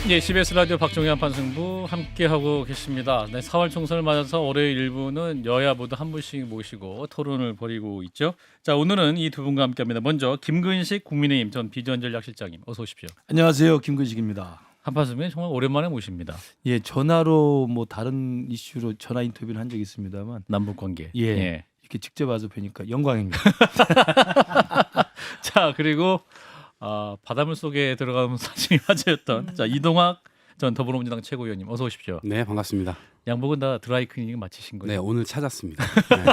예, CBS 라디오 박종현 판승부 함께하고 계십니다. 네, 4월 총선을 맞아서 월요일 일부는 여야 모두 한 분씩 모시고 토론을 벌이고 있죠. 자, 오늘은 이 두 분과 함께합니다. 먼저 김근식 국민의힘 전 비전전략실장님 어서 오십시오. 안녕하세요, 김근식입니다. 한판승부에 정말 오랜만에 모십니다. 예, 전화로 뭐 다른 이슈로 전화 인터뷰를 한 적이 있습니다만, 남북 관계. 예, 이렇게 직접 와서 뵈니까 영광입니다. 자, 그리고 바닷물 속에 들어가는 사진이 화제였던 자 이동학 전 더불어민주당 최고위원님 어서 오십시오. 네, 반갑습니다. 양복은 다 드라이클리닝 마치신 거예요? 네, 오늘 찾았습니다. 네.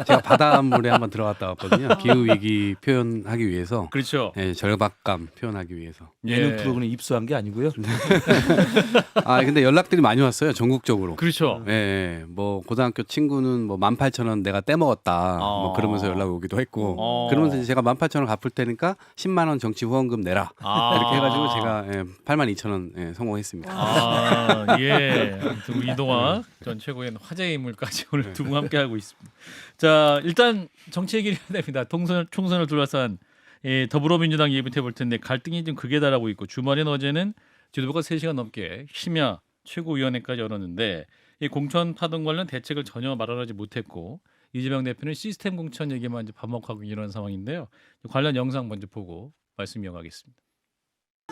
제가 바닷물에 한번 들어갔다 왔거든요. 기후 위기 표현하기 위해서. 그렇죠. 네, 절박감 표현하기 위해서. 예능 프로그램에 입수한 게 아니고요. 근데 연락들이 많이 왔어요, 전국적으로. 그렇죠. 네, 뭐 고등학교 친구는 뭐 18,000원 내가 떼먹었다. 뭐 그러면서 연락 오기도 했고. 그러면서 이제 제가 18,000원 갚을 테니까 10만 원 정치 후원금 내라. 이렇게 해가지고 제가 82,000원 성공했습니다. 예. 아무튼 이동학 전 최고의 화제의 인물까지 오늘 두 분 함께 하고 있습니다. 자, 일단 정치 얘기를 해야 됩니다. 총선을 둘러싼 더불어민주당 얘기부터 해볼 텐데 갈등이 좀 극에 달하고 있고 주말인 어제는 지도부가 3시간 넘게 심야 최고위원회까지 열었는데 이 공천 파동 관련 대책을 전혀 마련하지 못했고 이재명 대표는 시스템 공천 얘기만 이제 반복하고 이런 상황인데요. 관련 영상 먼저 보고 말씀 이어가겠습니다.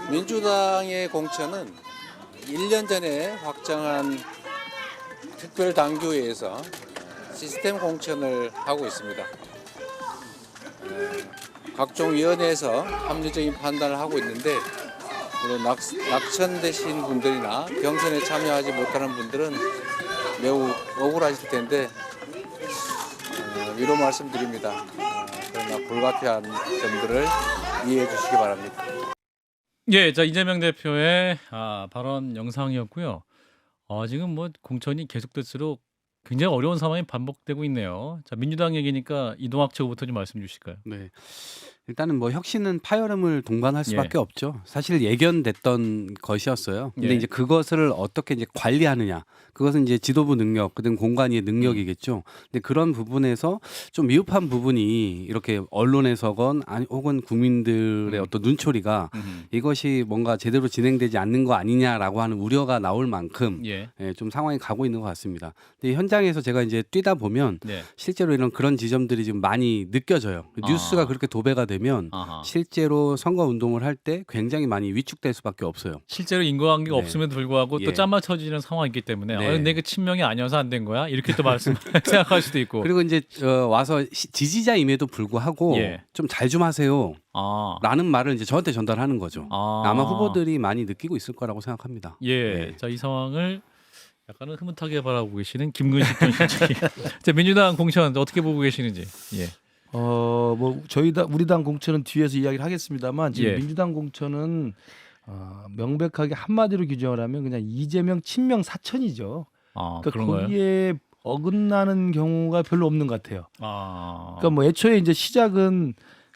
민주당의 공천은 1년 전에 확정한 특별당규에서 시스템 공천을 하고 있습니다. 각종 위원회에서 합리적인 판단을 하고 있는데 물론 낙천되신 분들이나 경선에 참여하지 못하는 분들은 매우 억울하실 텐데 위로 말씀드립니다. 그러나 불가피한 점들을 이해해 주시기 바랍니다. 예, 자 이재명 대표의 발언 영상이었고요. 지금 뭐 공천이 계속될수록 굉장히 어려운 상황이 반복되고 있네요. 자 민주당 얘기니까 이동학 최고부터 좀 말씀 주실까요? 네. 일단은 뭐 혁신은 파열음을 동반할 수밖에 예. 없죠. 사실 예견됐던 것이었어요. 근데 예. 이제 그것을 어떻게 이제 관리하느냐, 그것은 이제 지도부 능력, 그다음 공관위의 능력이겠죠. 근데 그런 부분에서 좀 미흡한 부분이 이렇게 언론에서건 아니 혹은 국민들의 어떤 눈초리가 이것이 뭔가 제대로 진행되지 않는 거 아니냐라고 하는 우려가 나올 만큼 예. 좀 상황이 가고 있는 것 같습니다. 근데 현장에서 제가 이제 뛰다 보면 네. 실제로 그런 지점들이 지금 많이 느껴져요. 뉴스가 그렇게 도배가 되면 아하. 실제로 선거 운동을 할 때 굉장히 많이 위축될 수밖에 없어요. 실제로 인과관계가 네. 없음에도 불구하고 또 예. 짜맞춰지는 상황이 있기 때문에 네. 내가 친명이 아니어서 안 된 거야 이렇게 또 말씀 생각할 수도 있고. 그리고 이제 와서 지지자임에도 불구하고 예. 좀 잘 좀 하세요. 아, 라는 말을 이제 저한테 전달하는 거죠. 아. 아마 후보들이 많이 느끼고 있을 거라고 생각합니다. 예. 네. 자 이 상황을 약간은 흐뭇하게 바라보고 계시는 김근식 전 실장님. 자 민주당 공천 어떻게 보고 계시는지. 예. 뭐 우리 당 공천은 뒤에서 이야기를 하겠습니다만 지금 예. 민주당 공천은 명백하게 한마디로 규정을 하면 그냥 이재명 친명 사천이죠. 그러니까 그런가요? 거기에 어긋나는 경우가 별로 없는 것 같아요. 그러니까 뭐 애초에 이제 시작은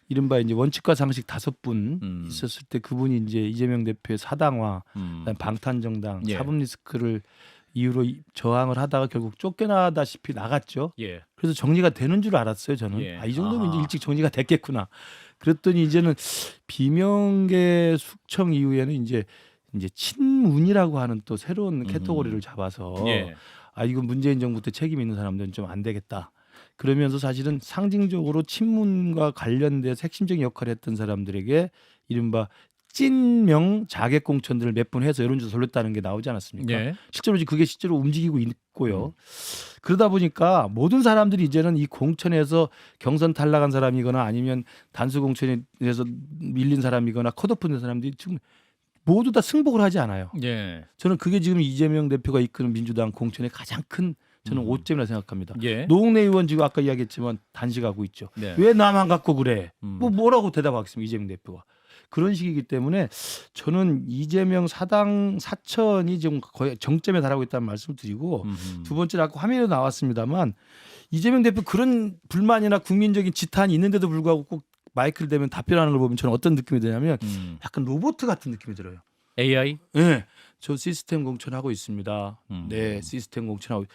이른바 이제 원칙과 상식 5분 있었을 때 그분이 이제 이재명 대표의 사당화, 그다음에 방탄정당, 예. 사법 리스크를 이유로 저항을 하다가 결국 쫓겨나다시피 나갔죠. 예. 그래서 정리가 되는 줄 알았어요, 저는. 예. 이 정도면 아하. 이제 일찍 정리가 됐겠구나. 그랬더니 이제는 비명계 숙청 이후에는 이제 친문이라고 하는 또 새로운 카테고리를 잡아서 예. 이건 문재인 정부 때 책임 있는 사람들은 좀 안 되겠다. 그러면서 사실은 상징적으로 친문과 관련돼서 핵심적인 역할을 했던 사람들에게 이른바 찐명 자객 공천들을 몇 번 해서 여론조사 돌렸다는 게 나오지 않았습니까? 예. 실제로 그게 실제로 움직이고 있고요. 그러다 보니까 모든 사람들이 이제는 이 공천에서 경선 탈락한 사람이거나 아니면 단수 공천에서 밀린 사람이거나 컷오프 된 사람들이 지금 모두 다 승복을 하지 않아요. 예. 저는 그게 지금 이재명 대표가 이끄는 민주당 공천의 가장 큰 저는 오점이라 생각합니다. 예. 노웅래 의원 지금 아까 이야기했지만 단식하고 있죠. 네. 왜 나만 갖고 그래? 뭐라고 대답하겠습니까? 이재명 대표가. 그런 식이기 때문에 저는 이재명 사당 사천이 지금 거의 정점에 달하고 있다는 말씀을 드리고 두 번째로 아까 화면에 나왔습니다만 이재명 대표 그런 불만이나 국민적인 지탄이 있는데도 불구하고 꼭 마이크를 대면 답변하는 걸 보면 저는 어떤 느낌이 드냐면 약간 로봇 같은 느낌이 들어요. AI? 네, 저 시스템 공천하고 있습니다. 네, 시스템 공천하고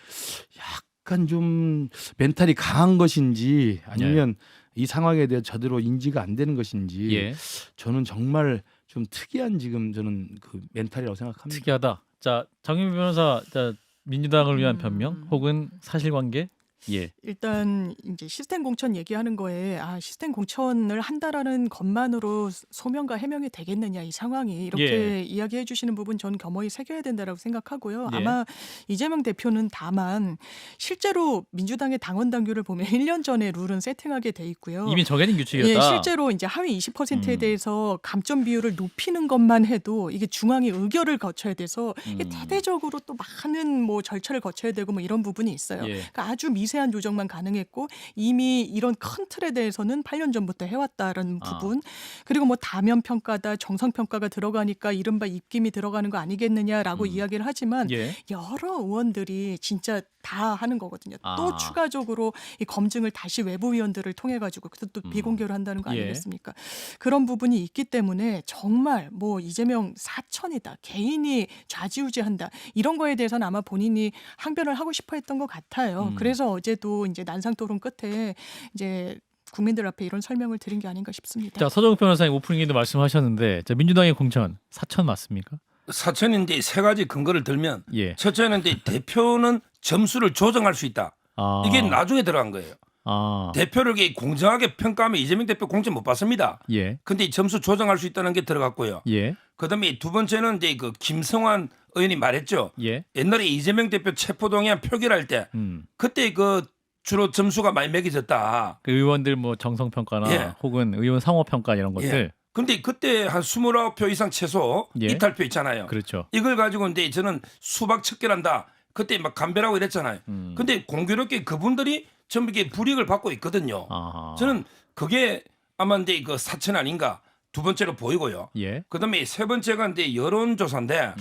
약간 좀 멘탈이 강한 것인지 아니면 이 상황에 대해 제대로 인지가 안 되는 것인지 예. 저는 정말 좀 특이한 지금 저는 그 멘탈이라고 생각합니다. 특이하다. 자, 장윤 변호사, 자, 민주당을 위한 변명 혹은 사실관계? 예. 일단 이제 시스템 공천 얘기하는 거에 시스템 공천을 한다라는 것만으로 소명과 해명이 되겠느냐 이 상황이 이렇게 이야기해 주시는 부분 전 겸허히 새겨야 된다라고 생각하고요. 예. 아마 이재명 대표는 다만 실제로 민주당의 당원 당규를 보면 1년 전에 룰은 세팅하게 돼 있고요. 이미 정해진 규칙이었다. 예, 실제로 이제 하위 20%에 대해서 감점 비율을 높이는 것만 해도 이게 중앙이 의결을 거쳐야 돼서 이게 대대적으로 또 많은 뭐 절차를 거쳐야 되고 뭐 이런 부분이 있어요. 예. 그러니까 아주 미세한 조정만 가능했고 이미 이런 큰 틀에 대해서는 8년 전부터 해왔다라는 부분. 그리고 뭐 다면 평가다, 정상 평가가 들어가니까 이른바 입김이 들어가는 거 아니겠느냐라고 이야기를 하지만 예. 여러 의원들이 진짜 다 하는 거거든요. 아. 또 추가적으로 이 검증을 다시 외부위원들을 통해 가지고 그것도 비공개로 한다는 거 예. 아니겠습니까? 그런 부분이 있기 때문에 정말 뭐 이재명 사천이다, 개인이 좌지우지한다 이런 거에 대해서는 아마 본인이 항변을 하고 싶어했던 것 같아요. 그래서 어제도 이제 난상토론 끝에 이제 국민들 앞에 이런 설명을 드린 게 아닌가 싶습니다. 자, 서정욱 변호사님 오프닝에도 말씀하셨는데, 자, 민주당의 공천 사천 맞습니까? 사천인데 세 가지 근거를 들면 예. 첫째는 이제 대표는 점수를 조정할 수 있다. 아. 이게 나중에 들어간 거예요. 아. 대표를 이렇게 공정하게 평가하면 이재명 대표 공천 못 받습니다. 예. 근데 이 점수 조정할 수 있다는 게 들어갔고요. 예. 그다음에 두 번째는 이제 그 김성환 의원이 말했죠. 예. 옛날에 이재명 대표 체포동의안 표결할 때 그때 그 주로 점수가 많이 매겨졌다. 그 의원들 뭐 정성 평가나 예. 혹은 의원 상호 평가 이런 것들. 예. 근데 그때 한 29표 이상 최소 예. 이탈표 있잖아요. 그렇죠. 이걸 가지고 이제 저는 수박 척결한다. 그때 막 감별하고 이랬잖아요. 근데 공교롭게 그분들이 전부 이게 불이익을 받고 있거든요. 아하. 저는 그게 아마 이제 그 사천 아닌가 두 번째로 보이고요. 예. 그다음에 세 번째가 이제 여론조사인데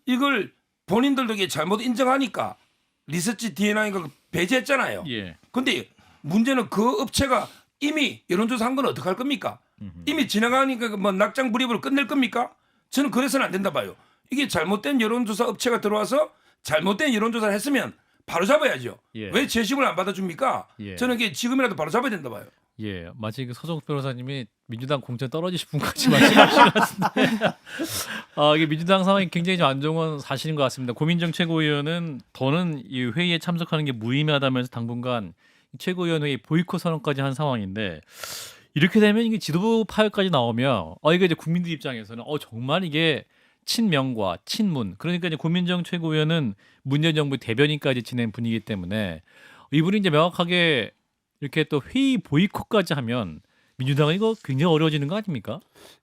이걸 본인들도 이게 잘못 인정하니까 리서치 DNI가 배제했잖아요. 예. 근데 문제는 그 업체가 이미 여론조사 한 건 어떡할 겁니까? 이미 지나가니까 뭐 낙장 불입으로 끝낼 겁니까? 저는 그래서는 안 된다 봐요. 이게 잘못된 여론조사 업체가 들어와서 잘못된 여론조사를 했으면 바로 잡아야죠. 예. 왜 재심을 안 받아줍니까? 예. 저는 이게 지금이라도 바로 잡아야 된다 봐요. 예, 마치 그 서정욱 변호사님이 민주당 공천 떨어지실 분까지 말씀하신 것 같은데, 이게 민주당 상황이 굉장히 좀 안 좋은 건 사실인 것 같습니다. 고민정 최고위원은 더는 이 회의에 참석하는 게 무의미하다면서 당분간 최고위원회의 보이콧 선언까지 한 상황인데, 이렇게 되면 이게 지도부 파열까지 나오면, 이게 이제 국민들 입장에서는 정말 이게 친명과 친문, 그러니까 이제 고민정 최고위원은 문재인 정부 대변인까지 지낸 분이기 때문에 이분이 이제 명확하게 이렇게 또 회의 보이콧까지 하면 민주당은 이거 굉장히 어려워지는 거 아닙니까?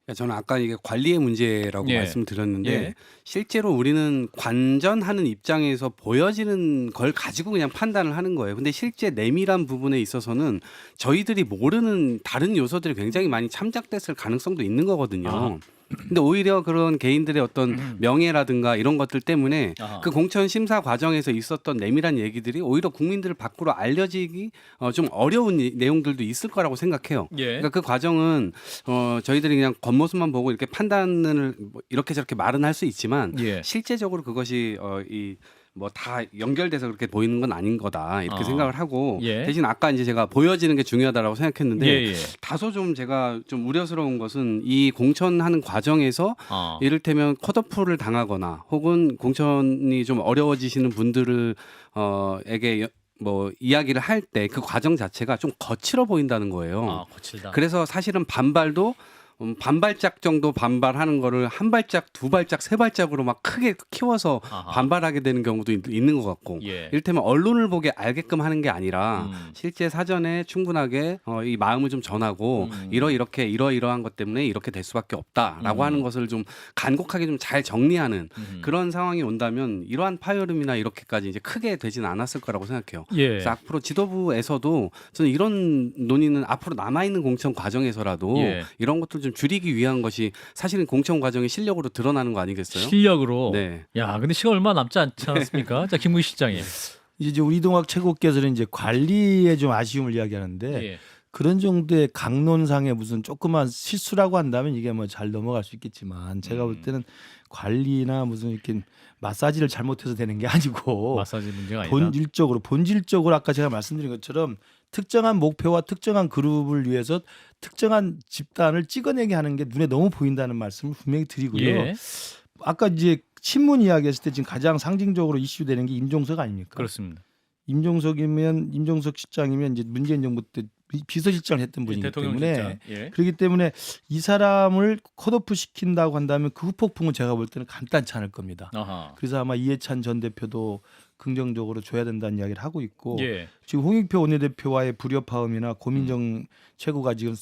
그러니까 저는 아까 이게 관리의 문제라고 예. 말씀드렸는데 예. 실제로 우리는 관전하는 입장에서 보여지는 걸 가지고 그냥 판단을 하는 거예요. 근데 실제 내밀한 부분에 있어서는 저희들이 모르는 다른 요소들이 굉장히 많이 참작됐을 가능성도 있는 거거든요. 아하. 근데 오히려 그런 개인들의 어떤 명예라든가 이런 것들 때문에 아하. 그 공천 심사 과정에서 있었던 내밀한 얘기들이 오히려 국민들 밖으로 알려지기 좀 어려운 내용들도 있을 거라고 생각해요. 예. 그러니까 그 과정은 저희들이 그냥 겉모습만 보고 이렇게 판단을 뭐 이렇게 저렇게 말은 할 수 있지만 예. 실제적으로 그것이 이 뭐 다 연결돼서 그렇게 보이는 건 아닌 거다 이렇게 아. 생각을 하고 예. 대신 아까 이제 제가 보여지는 게 중요하다라고 생각했는데 예. 다소 좀 제가 좀 우려스러운 것은 이 공천하는 과정에서 이를테면 컷오프를 당하거나 혹은 공천이 좀 어려워지시는 분들을 에게 뭐 이야기를 할 때 그 과정 자체가 좀 거칠어 보인다는 거예요. 거칠다. 그래서 사실은 반발도 반발짝 정도 반발하는 거를 한 발짝, 두 발짝, 세 발짝으로 막 크게 키워서 아하. 반발하게 되는 경우도 있는 것 같고 예. 이를테면 언론을 보게 알게끔 하는 게 아니라 실제 사전에 충분하게 이 마음을 좀 전하고 이러이러한 것 때문에 이렇게 될 수밖에 없다라고 하는 것을 좀 간곡하게 좀 잘 정리하는 그런 상황이 온다면 이러한 파열음이나 이렇게까지 이제 크게 되지는 않았을 거라고 생각해요. 예. 그래서 앞으로 지도부에서도 저는 이런 논의는 앞으로 남아있는 공천 과정에서라도 예. 이런 것들 좀 줄이기 위한 것이 사실은 공천 과정의 실력으로 드러나는 거 아니겠어요? 실력으로. 네. 야, 근데 시간 얼마 남지 않지 않습니까? 자, 김무희 실장님. 이제 우리 이동학 최고께서는 이제 관리에 좀 아쉬움을 이야기하는데 예. 그런 정도의 강론상의 무슨 조그만 실수라고 한다면 이게 뭐 잘 넘어갈 수 있겠지만 제가 볼 때는 관리나 무슨 이렇게 마사지를 잘못해서 되는 게 아니고 마사지 문제가 아니다. 본질적으로 아까 제가 말씀드린 것처럼 특정한 목표와 특정한 그룹을 위해서 특정한 집단을 찍어내게 하는 게 눈에 너무 보인다는 말씀을 분명히 드리고요. 예. 아까 이제 친문 이야기했을 때 지금 가장 상징적으로 이슈되는 게 임종석 아닙니까? 그렇습니다. 임종석 실장이면 이제 문재인 정부 때 비서실장을 했던 분이기 대통령 때문에 실장. 예. 그렇기 때문에 이 사람을 컷오프 시킨다고 한다면 그 후폭풍은 제가 볼 때는 간단치 않을 겁니다. 아하. 그래서 아마 이해찬 전 대표도 긍정적으로 줘야 된다는 이야기를 하고 있고 예. 지금 홍익표 원내대표와의 불협화음이나 고민정 최고가 지금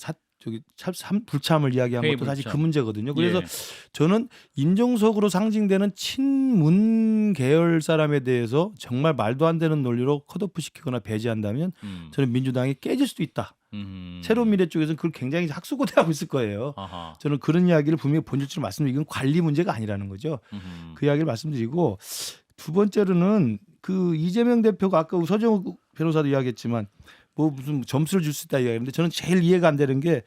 불참을 이야기한 회의 것도 사실 불참. 그 문제거든요. 그래서 예. 저는 임종석으로 상징되는 친문 계열 사람에 대해서 정말 말도 안 되는 논리로 컷오프 시키거나 배제한다면 저는 민주당이 깨질 수도 있다. 새로운 미래 쪽에서는 그걸 굉장히 학수고대하고 있을 거예요. 아하. 저는 그런 이야기를 분명히 본질적으로 말씀드리고 이건 관리 문제가 아니라는 거죠. 그 이야기를 말씀드리고 두 번째로는 그 이재명 대표가 아까 서정욱 변호사도 이야기했지만 뭐 무슨 점수를 줄 수 있다 이야기했는데 저는 제일 이해가 안 되는 게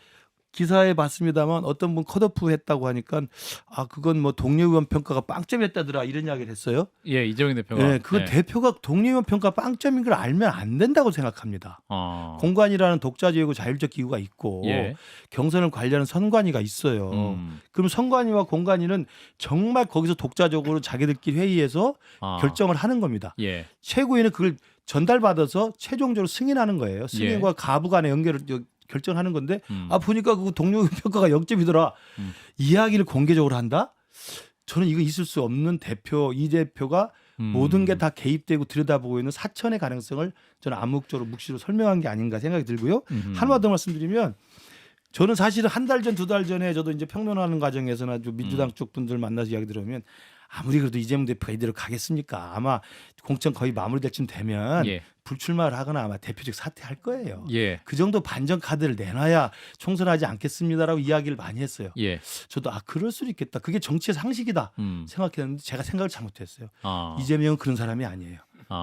기사에 봤습니다만 어떤 분 컷오프 했다고 하니까 아 그건 뭐 동료 의원 평가가 빵점이었다더라 이런 이야기를 했어요. 예, 이재명 대표가. 네, 그건 대표가 동료 의원 평가 빵점인 걸 알면 안 된다고 생각합니다. 공관이라는 독자적이고 자율적 기구가 있고 예. 경선을 관리하는 선관위가 있어요. 그럼 선관위와 공관위는 정말 거기서 독자적으로 자기들끼리 회의해서 결정을 하는 겁니다. 예. 최고위는 그걸 전달받아서 최종적으로 승인하는 거예요. 승인과 가부 간의 연결을 결정하는 건데 보니까 그 동료 평가가 0점이더라. 이야기를 공개적으로 한다? 저는 이거 있을 수 없는 이 대표가 모든 게 다 개입되고 들여다보고 있는 사천의 가능성을 저는 암묵적으로 묵시로 설명한 게 아닌가 생각이 들고요. 하나 더 말씀드리면 저는 사실은 한 달 전, 두 달 전에 저도 이제 평론하는 과정에서나 좀 민주당 쪽 분들 만나서 이야기 들으면 아무리 그래도 이재명 대표가 이대로 가겠습니까? 아마 공천 거의 마무리될 쯤 되면 예. 불출마를 하거나 아마 대표직 사퇴할 거예요. 예. 그 정도 반전 카드를 내놔야 총선하지 않겠습니다라고 이야기를 많이 했어요. 예. 저도 그럴 수도 있겠다. 그게 정치의 상식이다 생각했는데 제가 생각을 잘못했어요. 이재명은 그런 사람이 아니에요.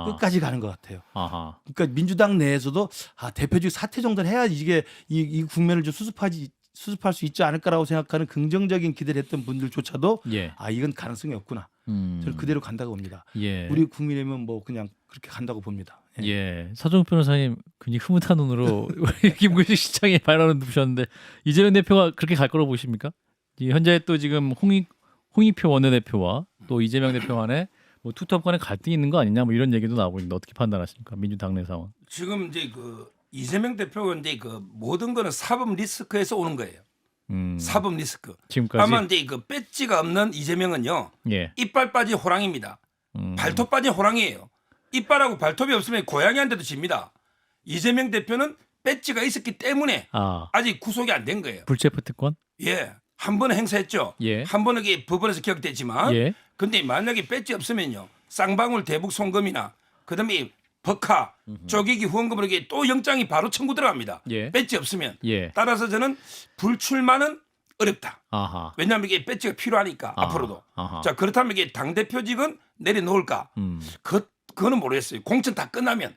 끝까지 가는 것 같아요. 아하. 그러니까 민주당 내에서도 대표직 사퇴 정도는 해야 이게 이 국면을 좀 수습할 수 있지 않을까라고 생각하는 긍정적인 기대를 했던 분들조차도 예. 이건 가능성이 없구나. 저는 그대로 간다고 봅니다. 예. 우리 국민이면 뭐 그냥 그렇게 간다고 봅니다. 예. 서정욱 변호사님 굉장히 흐뭇한 눈으로 김구식 시장의 발언을 두셨는데 이재명 대표가 그렇게 갈 거라고 보십니까? 현재 또 지금 홍익표 원내대표와 또 이재명 대표 간에 뭐 투톱 간에 갈등이 있는 거 아니냐 뭐 이런 얘기도 나오고 있는데 어떻게 판단하십니까? 민주당 내 상황. 지금 이제 그 이재명 대표가 이제 그 모든 거는 사법 리스크에서 오는 거예요. 사법 리스크. 지금까지. 아마 이제 그 배지가 없는 이재명은요. 예. 이빨 빠진 호랑입니다. 발톱 빠진 호랑이에요. 이빨하고 발톱이 없으면 고양이한테도 집니다. 이재명 대표는 배지가 있었기 때문에 아직 구속이 안 된 거예요. 불체포 특권? 예. 한 번은 행사했죠. 예. 한 번은 이게 법원에서 기각됐지만 예. 근데 만약에 배지 없으면요. 쌍방울 대북 송금이나 그다음에 법카 쪼개기 후원금으로 이게 또 영장이 바로 청구 들어갑니다. 예. 배지 없으면. 예. 따라서 저는 불출마는 어렵다. 아하. 왜냐하면 이게 배지가 필요하니까 앞으로도. 아하. 자 그렇다면 이게 당 대표직은 내려놓을까? 그거는 모르겠어요. 공천 다 끝나면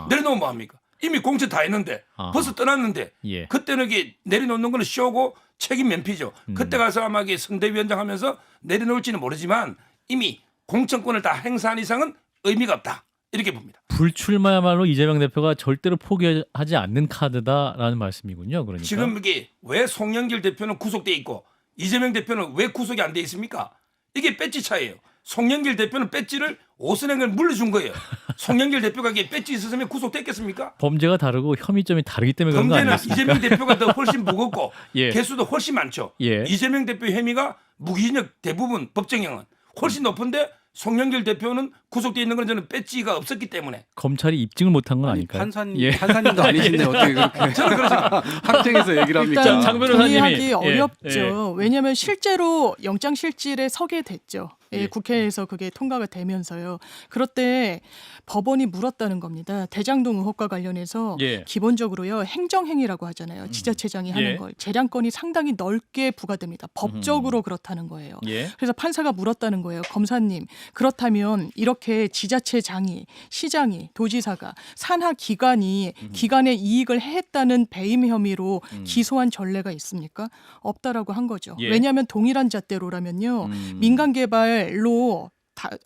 내려놓으면 뭐합니까? 이미 공천 다 했는데 벌써 떠났는데 예. 그때는 이게 내려놓는 거는 쇼고 책임 면피죠. 그때 가서 아마 이게 선대위원장 하면서 내려놓을지는 모르지만 이미 공천권을 다 행사한 이상은 의미가 없다. 이렇게 봅니다. 불출마야말로 이재명 대표가 절대로 포기하지 않는 카드다라는 말씀이군요. 그러니까 지금 이게 왜 송영길 대표는 구속돼 있고 이재명 대표는 왜 구속이 안 돼 있습니까? 이게 배지 차이예요. 송영길 대표는 배지를 오선행을 물려준 거예요. 송영길 대표가 이게 배지 있었으면 구속됐겠습니까? 범죄가 다르고 혐의점이 다르기 때문에 그런 거 범죄는 아니겠습니까? 이재명 대표가 더 훨씬 무겁고 예. 개수도 훨씬 많죠. 예. 이재명 대표 혐의가 무기징역 대부분 법정형은 훨씬 높은데 송영길 대표는 구속돼 있는 건 저는 배지가 없었기 때문에 검찰이 입증을 못한 건 아닐까요? 판사님도 아니신데 어떻게 그렇게 저는 그렇죠. 항쟁에서 얘기를 합니까? 일단 장 변호사님이. 동의하기 예, 어렵죠. 예. 왜냐하면 실제로 영장실질에 서게 됐죠. 예. 국회에서 그게 통과가 되면서요. 그럴 때 법원이 물었다는 겁니다. 대장동 의혹과 관련해서 예. 기본적으로요. 행정행위라고 하잖아요. 지자체장이 하는 예. 걸. 재량권이 상당히 넓게 부과됩니다. 법적으로 그렇다는 거예요. 예. 그래서 판사가 물었다는 거예요. 검사님, 그렇다면 이렇게 지자체장이, 시장이, 도지사가 산하 기관이 기관의 이익을 해했다는 배임 혐의로 기소한 전례가 있습니까? 없다라고 한 거죠. 예. 왜냐하면 동일한 잣대로라면요. 민간 개발로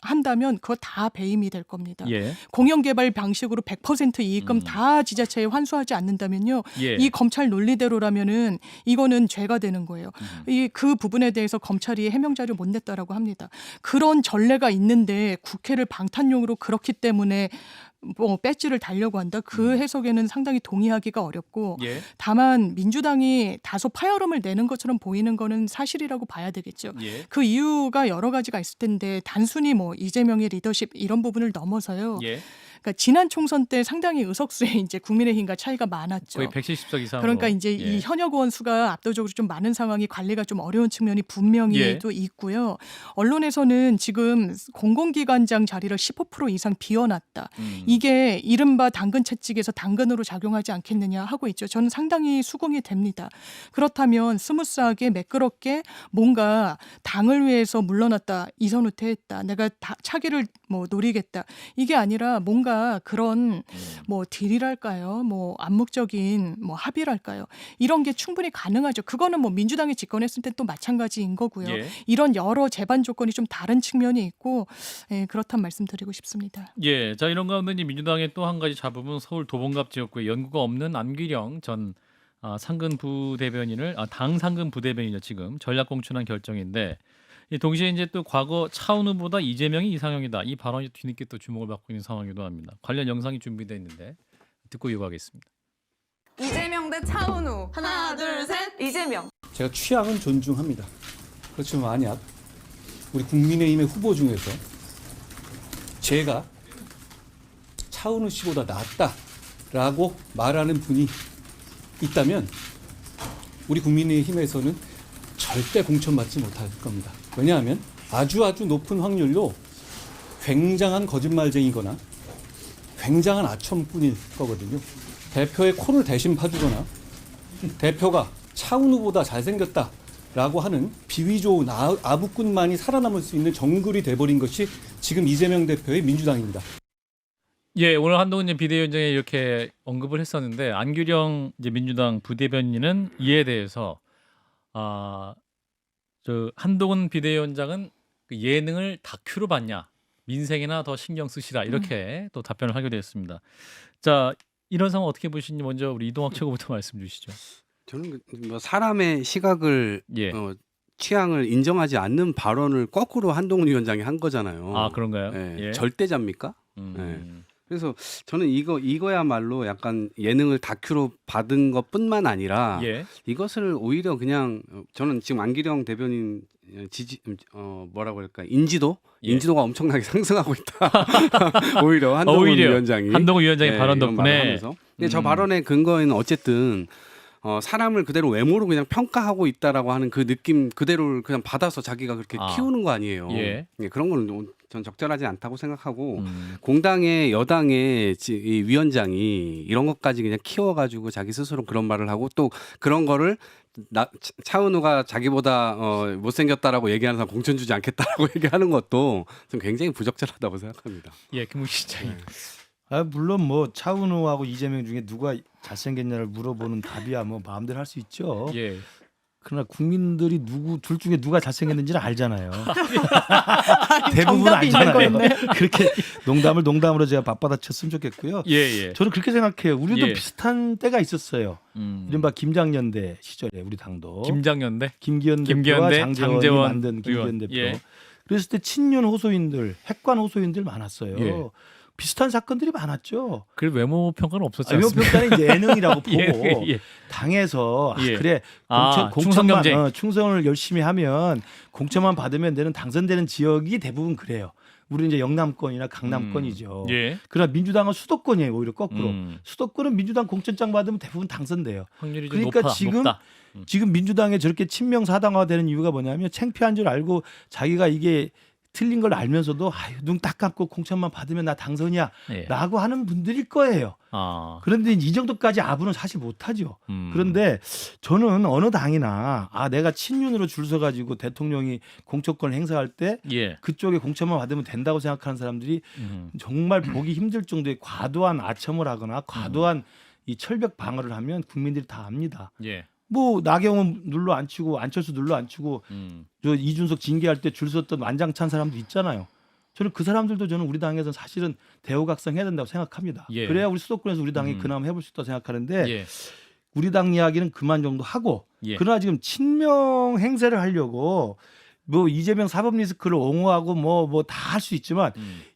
한다면 그거 다 배임이 될 겁니다. 예. 공영개발 방식으로 100% 이익금 음. 다 지자체에 환수하지 않는다면요. 예. 이 검찰 논리대로라면은 이거는 죄가 되는 거예요. 음. 그 부분에 대해서 검찰이 해명 자료 못 냈다라고 합니다. 그런 전례가 있는데 국회를 방탄용으로 그렇기 때문에 뭐 배지를 달려고 한다. 그 해석에는 상당히 동의하기가 어렵고 예. 다만 민주당이 다소 파열음을 내는 것처럼 보이는 거는 사실이라고 봐야 되겠죠. 예. 그 이유가 여러 가지가 있을 텐데 단순히 뭐 이재명의 리더십 이런 부분을 넘어서요. 예. 그러니까 지난 총선 때 상당히 의석수에 이제 국민의힘과 차이가 많았죠. 거의 170석 이상. 그러니까 이제 이 현역 의원 수가 압도적으로 좀 많은 상황이 관리가 좀 어려운 측면이 분명히 예. 또 있고요. 언론에서는 지금 공공기관장 자리를 15% 이상 비워놨다. 이게 이른바 당근 채찍에서 당근으로 작용하지 않겠느냐 하고 있죠. 저는 상당히 수긍이 됩니다. 그렇다면 스무스하게 매끄럽게 뭔가 당을 위해서 물러났다. 이선 후퇴했다. 내가 차기를 뭐 노리겠다. 이게 아니라 뭔가 그런 뭐 딜이랄까요? 뭐 암묵적인 뭐 합의랄까요? 이런 게 충분히 가능하죠. 그거는 뭐 민주당이 집권했을 때 또 마찬가지인 거고요. 예. 이런 여러 재반 조건이 좀 다른 측면이 있고 그렇단 말씀드리고 싶습니다. 예, 자 이런 가운데 이제 민주당의 또 한 가지 잡음은 서울 도봉갑 지역구에 연구가 없는 안규령 전 상근 부대변인을 당 상근 부대변인이죠 지금 전략 공천한 결정인데 동시에 이제 또 과거 차은우보다 이재명이 이상형이다 이 발언이 뒤늦게 또 주목을 받고 있는 상황이기도 합니다. 관련 영상이 준비되어 있는데 듣고 이어가겠습니다. 이재명 대 차은우. 하나, 둘, 셋. 이재명. 제가 취향은 존중합니다. 그렇지만 만약 우리 국민의힘의 후보 중에서 제가 차은우 씨보다 낫다라고 말하는 분이 있다면 우리 국민의힘에서는 절대 공천받지 못할 겁니다. 왜냐하면 아주 높은 확률로 굉장한 거짓말쟁이거나 굉장한 아첨꾼일 거거든요. 대표의 코를 대신 파주거나 대표가 차은우보다 잘생겼다라고 하는 비위 좋은 아부꾼만이 살아남을 수 있는 정글이 돼버린 것이 지금 이재명 대표의 민주당입니다. 예, 오늘 한동훈 비대위원장이 이렇게 언급을 했었는데 안규령 이제 민주당 부대변인은 이에 대해서 저 한동훈 비대위원장은 그 예능을 다큐로 봤냐 민생이나 더 신경 쓰시라 이렇게 또 답변을 하게 되었습니다. 자 이런 상황 어떻게 보시는지 먼저 우리 이동학 최고부터 말씀 주시죠. 저는 뭐 사람의 시각을 예. 취향을 인정하지 않는 발언을 거꾸로 한동훈 위원장이 한 거잖아요. 아 그런가요? 예. 예. 절대자입니까? 그래서 저는 이거야말로 약간 예능을 다큐로 받은 것뿐만 아니라 예. 이것을 오히려 그냥 저는 지금 안기령 대변인 뭐라고 할까 인지도가 엄청나게 상승하고 있다. 오히려 한동훈 위원장이 한동훈 위원장의 예, 발언 이런 말을 덕분에. 하면서. 근데 저 발언의 근거에는 어쨌든 사람을 그대로 외모로 그냥 평가하고 있다라고 하는 그 느낌 그대로를 그냥 받아서 자기가 그렇게 키우는 거 아니에요. 예. 그런 건 전 적절하지 않다고 생각하고 공당의 여당의 이 위원장이 이런 것까지 그냥 키워가지고 자기 스스로 그런 말을 하고 또 그런 거를 차은우가 자기보다 못생겼다라고 얘기하는 사람 공천 주지 않겠다라고 얘기하는 것도 좀 굉장히 부적절하다고 생각합니다. 예, 김우식 시장님. 물론 뭐 차은우하고 이재명 중에 누가 잘생겼냐를 물어보는 답이야 뭐 마음대로 할 수 있죠. 예. 그러나 국민들이 둘 중에 누가 잘생겼는지는 알잖아요. 대부분 정답이 있는 알잖아요. 거였네. 그렇게 농담을 농담으로 제가 맞받아쳤으면 좋겠고요. 예. 저는 그렇게 생각해요. 우리도 예. 비슷한 때가 있었어요. 이른바 김장연대 시절에 우리 당도. 김장연대. 김기현 대표와 장제원이 만든 김기현 대표. 예. 그랬을 때 친윤 호소인들, 핵관 호소인들 많았어요. 예. 비슷한 사건들이 많았죠. 그 외모 평가는 없었지 외모 않습니까? 평가는 이제 예능이라고 보고 예. 당에서 예. 그래 충성 경쟁. 충성을 열심히 하면 공천만 받으면 되는 당선되는 지역이 대부분 그래요. 우리는 이제 영남권이나 강남권이죠. 예. 그러나 민주당은 수도권이에요. 오히려 거꾸로. 수도권은 민주당 공천장 받으면 대부분 당선돼요. 확률이 좀 그러니까 높다. 지금 민주당에 저렇게 친명사당화되는 이유가 뭐냐면 창피한 줄 알고 자기가 이게 틀린 걸 알면서도 눈 딱 감고 공천만 받으면 나 당선이야 예. 라고 하는 분들일 거예요. 그런데 이 정도까지 아부는 사실 못하죠. 그런데 저는 어느 당이나 내가 친윤으로 줄 서가지고 대통령이 공천권을 행사할 때 예. 그쪽에 공천만 받으면 된다고 생각하는 사람들이 정말 보기 힘들 정도의 과도한 아첨을 하거나 과도한 이 철벽 방어를 하면 국민들이 다 압니다. 예. 뭐 나경원 눌러 앉히고 안철수 눌러 앉히고 저 이준석 징계할 때 줄 섰던 완장찬 사람도 있잖아요. 저는 그 사람들도 저는 우리 당에서는 사실은 대우각성해야 된다고 생각합니다. 예. 그래야 우리 수도권에서 우리 당이 그나마 해볼 수 있다고 생각하는데 예. 우리 당 이야기는 그만 정도 하고 예. 그러나 지금 친명 행세를 하려고 뭐 이재명 사법 리스크를 옹호하고 뭐 다 할 수 있지만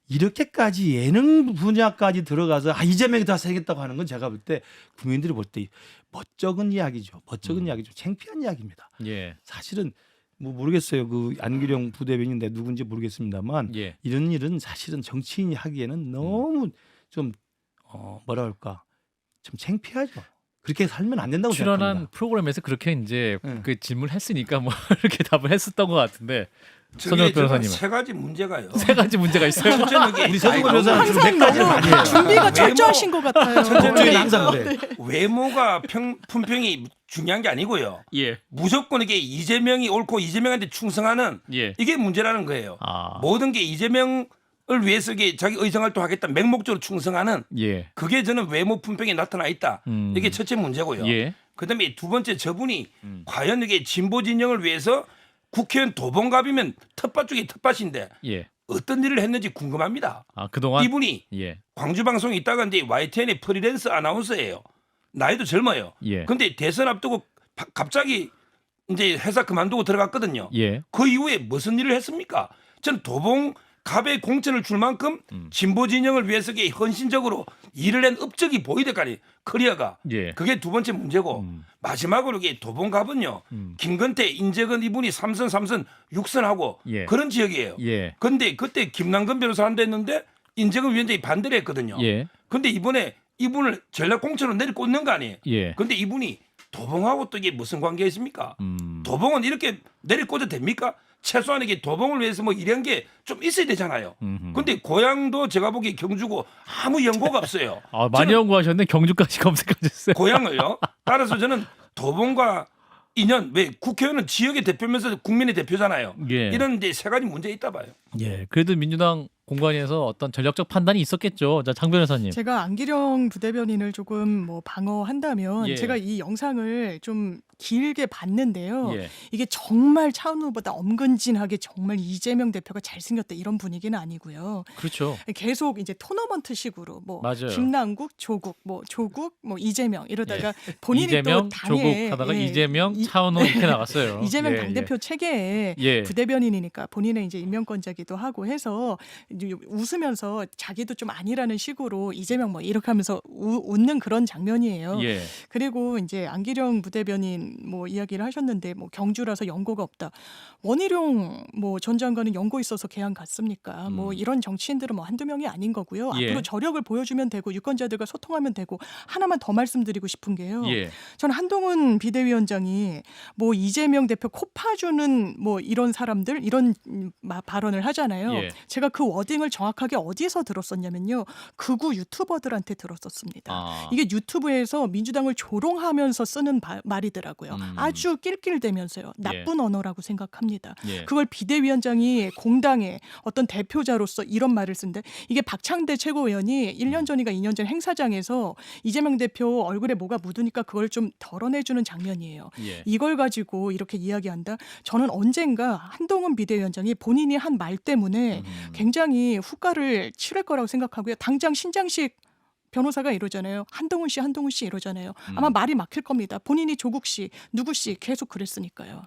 이렇게까지 예능 분야까지 들어가서 이재명이 다 세겠다고 하는 건 제가 볼 때 국민들이 볼 때 멋쩍은 이야기죠. 멋쩍은 이야기죠. 창피한 이야기입니다. 예. 사실은 뭐 모르겠어요. 그 안기령 부대변인인데 누군지 모르겠습니다만 예. 이런 일은 사실은 정치인이 하기에는 너무 좀 뭐라 할까 좀 창피하죠. 그렇게 살면 안 된다고 출연한 생각합니다. 프로그램에서 그렇게 이제 네. 그 질문을 했으니까 뭐 이렇게 답을 했었던 것 같은데 저게 손혁 변호사님은 세 가지 문제가요. 세 가지 문제가 있어요. 첫째는 이게 우리 서동호 변호사는 지금 항상 몇 가지를 너무 많이 해요. 준비가 외모. 철저하신 것 같아요. 첫째는 저는 이게 항상 그래. 외모가 품평이 중요한 게 아니고요. 예. 무조건 이게 이재명이 옳고 이재명한테 충성하는 예. 이게 문제라는 거예요. 아. 모든 게 이재명을 위해서 이게 자기 의정활동하겠다 맹목적으로 충성하는 예. 그게 저는 외모 품평에 나타나 있다. 이게 첫째 문제고요. 예. 그다음에 두 번째 저분이 과연 이게 진보 진영을 위해서 국회의원 도봉갑이면 텃밭 중에 텃밭인데 예. 어떤 일을 했는지 궁금합니다. 아, 그동안 이분이 예. 광주 방송에 있다가 이제 YTN의 프리랜서 아나운서예요. 나이도 젊어요. 예. 근데 대선 앞두고 갑자기 이제 회사 그만두고 들어갔거든요. 예. 그 이후에 무슨 일을 했습니까? 저는 도봉갑의 공천을 줄 만큼 진보 진영을 위해서 헌신적으로 일을 한 업적이 보이될 거 아니에요. 커리어가. 예. 그게 두 번째 문제고 마지막으로 이게 도봉갑은요. 김건태, 인재근 이분이 3선, 6선하고 예. 그런 지역이에요. 예. 근데 그때 김남근 변호사 한다 했는데 인재근 위원장이 반대를 했거든요. 예. 근데 이번에 이분을 전략 공천으로 내리꽂는 거 아니에요. 예. 근데 이분이 도봉하고 또 이게 무슨 관계가 있습니까? 도봉은 이렇게 내리꽂아도 됩니까? 최소한 이게 도봉을 위해서 뭐 이런 게 좀 있어야 되잖아요. 근데 고향도 제가 보기에 경주고 아무 연고가 없어요. 아, 많이 저는 연구하셨네. 경주까지 검색하셨어요. 고향을요. 따라서 저는 도봉과 인연 왜 국회의원은 지역의 대표면서 국민의 대표잖아요. 예. 이런 이제 세 가지 문제 있다 봐요. 예. 그래도 민주당 공관위에서 어떤 전략적 판단이 있었겠죠. 자, 장 변호사님. 제가 안기령 부대변인을 조금 뭐 방어한다면 예. 제가 이 영상을 좀 길게 봤는데요. 예. 이게 정말 차은우보다 엄근진하게 정말 이재명 대표가 잘생겼다 이런 분위기는 아니고요. 그렇죠. 계속 이제 토너먼트식으로 뭐 맞아요. 김남국, 조국, 뭐 이재명 이러다가 본인이 이재명, 또 당에 조국 하다가 예, 이재명, 이- 차은우 이렇게 나갔어요. 이재명 예, 당대표 체계에 예. 부대변인이니까 본인의 이제 임명권자기도 하고 해서 이제 웃으면서 자기도 좀 아니라는 식으로 이재명 뭐 이렇게 하면서 웃는 그런 장면이에요. 예. 그리고 이제 안기령 부대변인 뭐 이야기를 하셨는데 뭐 경주라서 연고가 없다. 원희룡 뭐 전 장관은 연고 있어서 개항 갔습니까? 뭐 이런 정치인들은 뭐 한두 명이 아닌 거고요. 예. 앞으로 저력을 보여주면 되고 유권자들과 소통하면 되고 하나만 더 말씀드리고 싶은 게요. 예. 저는 한동훈 비대위원장이 뭐 이재명 대표 코 파주는 뭐 이런 사람들 이런 발언을 하잖아요. 예. 제가 그 워딩을 정확하게 어디서 들었었냐면요. 극우 유튜버들한테 들었었습니다. 아. 이게 유튜브에서 민주당을 조롱하면서 쓰는 말이더라고요. 아주 낄낄대면서요. 나쁜 언어라고 생각합니다. 예. 그걸 비대위원장이 공당의 어떤 대표자로서 이런 말을 쓴데 이게 박창대 최고위원이 1년 전인가 2년 전 행사장에서 이재명 대표 얼굴에 뭐가 묻으니까 그걸 좀 덜어내주는 장면이에요. 예. 이걸 가지고 이렇게 이야기한다. 저는 언젠가 한동훈 비대위원장이 본인이 한 말 때문에 굉장히 후과를 치를 거라고 생각하고요. 당장 신장식 변호사가 이러잖아요. 한동훈 씨 이러잖아요. 아마 말이 막힐 겁니다. 본인이 조국 씨, 누구 씨 계속 그랬으니까요.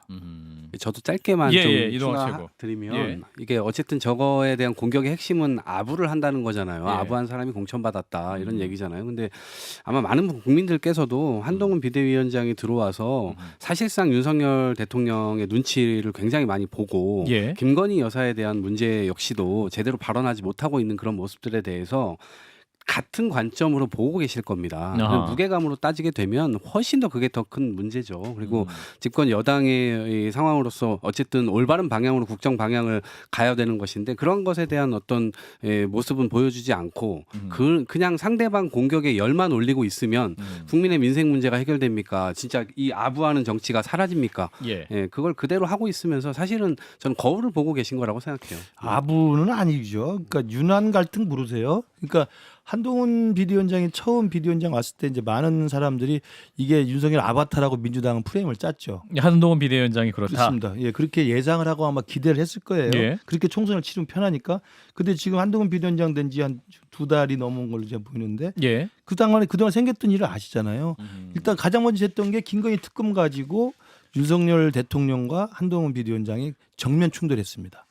저도 짧게만 예, 좀 예, 이동하시고. 드리면 예. 이게 어쨌든 저거에 대한 공격의 핵심은 아부를 한다는 거잖아요. 예. 아부한 사람이 공천받았다 이런 얘기잖아요. 근데 아마 많은 국민들께서도 한동훈 비대위원장이 들어와서 사실상 윤석열 대통령의 눈치를 굉장히 많이 보고 예. 김건희 여사에 대한 문제 역시도 제대로 발언하지 못하고 있는 그런 모습들에 대해서 같은 관점으로 보고 계실 겁니다. 아하. 무게감으로 따지게 되면 훨씬 더 그게 더 큰 문제죠. 그리고 집권 여당의 이 상황으로서 어쨌든 올바른 방향으로 국정 방향을 가야 되는 것인데 그런 것에 대한 어떤 모습은 보여주지 않고 그냥 상대방 공격에 열만 올리고 있으면 국민의 민생 문제가 해결됩니까? 진짜 이 아부하는 정치가 사라집니까? 예. 예, 그걸 그대로 하고 있으면서 사실은 저는 거울을 보고 계신 거라고 생각해요. 아부는 아니죠. 그러니까 유난 갈등 모르세요? 그러니까 한동훈 비대위원장이 처음 비대위원장 왔을 때 이제 많은 사람들이 이게 윤석열 아바타라고 민주당은 프레임을 짰죠. 한동훈 비대위원장이 그렇다. 그렇습니다. 예, 그렇게 예상을 하고 아마 기대를 했을 거예요. 예. 그렇게 총선을 치르면 편하니까. 근데 지금 한동훈 비대위원장 된 지 한 2달이 넘은 걸로 제가 보이는데 예. 그동안 생겼던 일을 아시잖아요. 일단 가장 먼저 했던 게 김건희 특검 가지고 윤석열 대통령과 한동훈 비대위원장이 정면 충돌했습니다.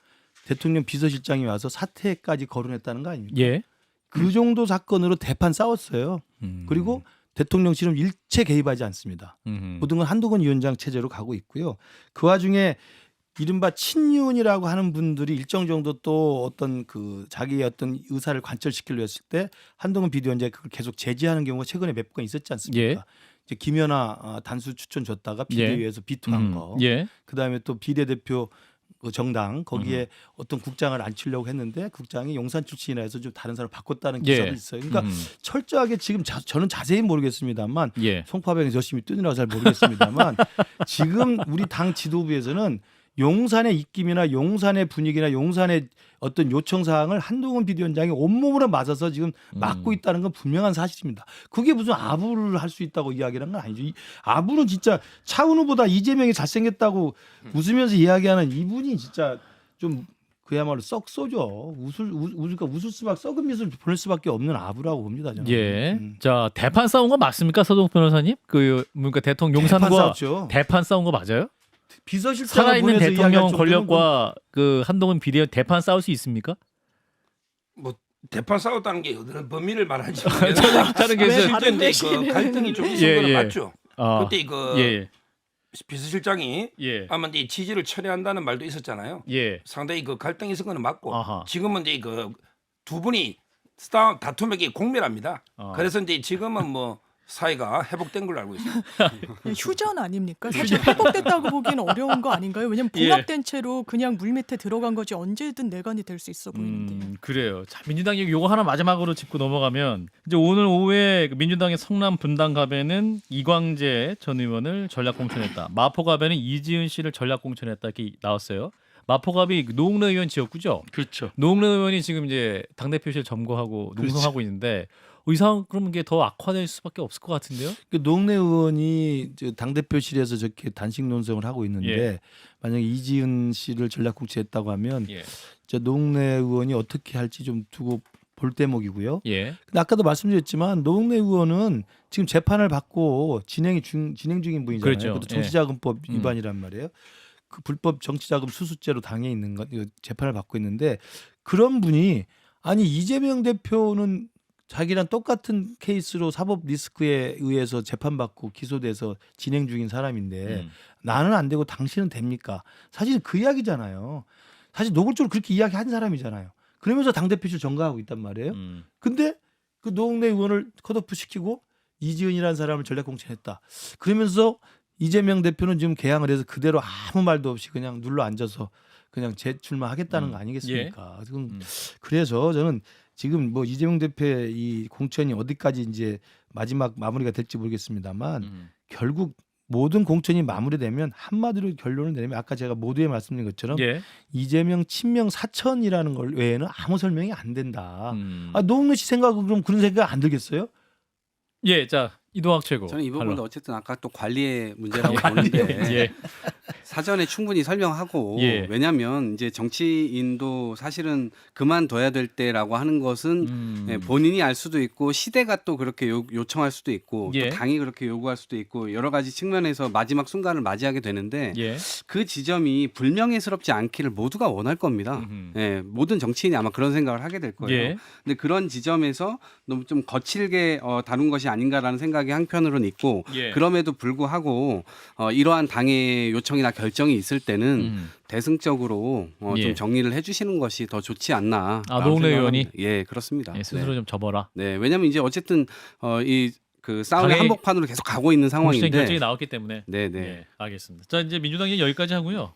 대통령 비서실장이 와서 사퇴까지 거론했다는 거 아닙니까? 예. 그 정도 사건으로 대판 싸웠어요. 그리고 대통령실은 일체 개입하지 않습니다. 모든 건 한동훈 위원장 체제로 가고 있고요. 그 와중에 이른바 친윤이라고 하는 분들이 일정 정도 또 어떤 그 자기의 어떤 의사를 관철시키려 했을 때 한동훈 비대위원장이 그걸 계속 제지하는 경우가 최근에 몇 번 있었지 않습니까? 예. 이제 김연아 단수 추천 줬다가 비대위에서 비토한 거. 예. 그다음에 또 비례대표 그 정당 거기에 어떤 국장을 앉히려고 했는데 국장이 용산 출신이라 해서 좀 다른 사람 바꿨다는 기사도 예. 있어요. 그러니까 철저하게 지금 저는 자세히 모르겠습니다만 예. 송파병에서 열심히 뜨느라고 잘 모르겠습니다만 지금 우리 당 지도부에서는 용산의 입김이나 용산의 분위기나 용산의 어떤 요청 사항을 한동훈 비대위원장이 온몸으로 맞아서 지금 막고 있다는 건 분명한 사실입니다. 그게 무슨 아부를 할 수 있다고 이야기하는 건 아니죠. 이 아부는 진짜 차은우보다 이재명이 잘생겼다고 웃으면서 이야기하는 이분이 진짜 좀 그야말로 썩 쏘죠. 웃을 수밖에 썩은 미술 보낼 수밖에 없는 아부라고 봅니다. 저는. 예. 자, 대판 싸운 거 맞습니까, 서동욱 변호사님? 그 뭔가 대통령 대판 용산과 싸웠죠. 대판 싸운 거 맞아요? 비서실장을 살아있는 보내서 대통령 이야기할 정도는 권력과 그 한동훈 비대위원 대판 싸울 수 있습니까? 뭐 대판 싸웠다는 게 어느 범위를 말하는지 저는 왜 그래서 다른 실제 대신에 그 갈등이 좀 있었던 예, 건 예. 맞죠. 아, 그때 그 예. 비서실장이 예. 아마 이제 취지를 철회한다는 말도 있었잖아요. 예. 상당히 그 갈등이 있은 건 맞고 아하. 지금은 이제 그 두 분이 다툼이 공멸합니다. 아. 그래서 이제 지금은 뭐 사이가 회복된 걸로 알고 있습니다. 휴전 아닙니까? 사실 회복됐다고 보기는 어려운 거 아닌가요? 왜냐면 예. 봉합된 채로 그냥 물 밑에 들어간 거지 언제든 내관이 될 수 있어 보이는데. 그래요. 자, 민주당이 요거 하나 마지막으로 짚고 넘어가면 이제 오늘 오후에 그 민주당의 성남 분당갑에는 이광재 전 의원을 전략 공천했다. 마포갑에는 이지은 씨를 전략 공천했다 이렇게 나왔어요. 마포갑이 노웅래 의원 지역구죠. 그렇죠. 노웅래 의원이 지금 이제 당대표실 점거하고 농성하고 있는데 의상 그러면 이게 더 악화될 수밖에 없을 것 같은데요. 그 노웅래 의원이 당 대표실에서 저렇게 단식 논쟁을 하고 있는데 예. 만약에 이지은 씨를 전략 공천했다고 하면 예. 저 노웅래 의원이 어떻게 할지 좀 두고 볼 대목이고요. 예. 근데 아까도 말씀드렸지만 노웅래 의원은 지금 재판을 받고 진행 중인 분이잖아요. 그렇죠. 그것도 정치자금법 예. 위반이란 말이에요. 그 불법 정치자금 수수죄로 당해 있는 것 재판을 받고 있는데 그런 분이 아니 이재명 대표는 자기랑 똑같은 케이스로 사법 리스크에 의해서 재판받고 기소돼서 진행 중인 사람인데 나는 안 되고 당신은 됩니까? 사실 그 이야기잖아요. 사실 노골적으로 그렇게 이야기한 사람이잖아요. 그러면서 당대표실 점거하고 있단 말이에요. 근데 그 노웅래 의원을 컷오프 시키고 이지은이라는 사람을 전략 공천했다. 그러면서 이재명 대표는 지금 개항을 해서 그대로 아무 말도 없이 그냥 눌러 앉아서 그냥 재출마하겠다는 거 아니겠습니까? 그래서 저는 지금 뭐 이재명 대표의 이 공천이 어디까지 이제 마지막 마무리가 될지 모르겠습니다만 결국 모든 공천이 마무리되면 한마디로 결론을 내면 아까 제가 모두에 말씀드린 것처럼 예. 이재명 친명 사천이라는 걸 외에는 아무 설명이 안 된다. 아, 노웅래 씨 생각은 그럼 그런 생각 안 들겠어요? 예. 자, 이동학 최고. 저는 이 부분도 발로. 어쨌든 아까 또 관리의 문제라고 보는데 예. 사전에 충분히 설명하고 예. 왜냐하면 이제 정치인도 사실은 그만둬야 될 때라고 하는 것은 예, 본인이 알 수도 있고 시대가 또 그렇게 요청할 수도 있고 예. 또 당이 그렇게 요구할 수도 있고 여러 가지 측면에서 마지막 순간을 맞이하게 되는데 예. 그 지점이 불명예스럽지 않기를 모두가 원할 겁니다. 예, 모든 정치인이 아마 그런 생각을 하게 될 거예요. 예. 근데 그런 지점에서 너무 좀 거칠게 다룬 것이 아닌가라는 생각이 한편으로는 있고 예. 그럼에도 불구하고 이러한 당의 요청이나 결정이 있을 때는 대승적으로 예. 좀 정리를 해주시는 것이 더 좋지 않나. 아, 노웅래 의원이? 예, 그렇습니다. 예, 스스로 네. 좀 접어라. 네, 왜냐하면 이제 어쨌든 이 그 싸움의 당의 한복판으로 계속 가고 있는 공식적인 상황인데. 결정이 나왔기 때문에. 네, 네. 예, 알겠습니다. 자, 이제 민주당이 여기까지 하고요.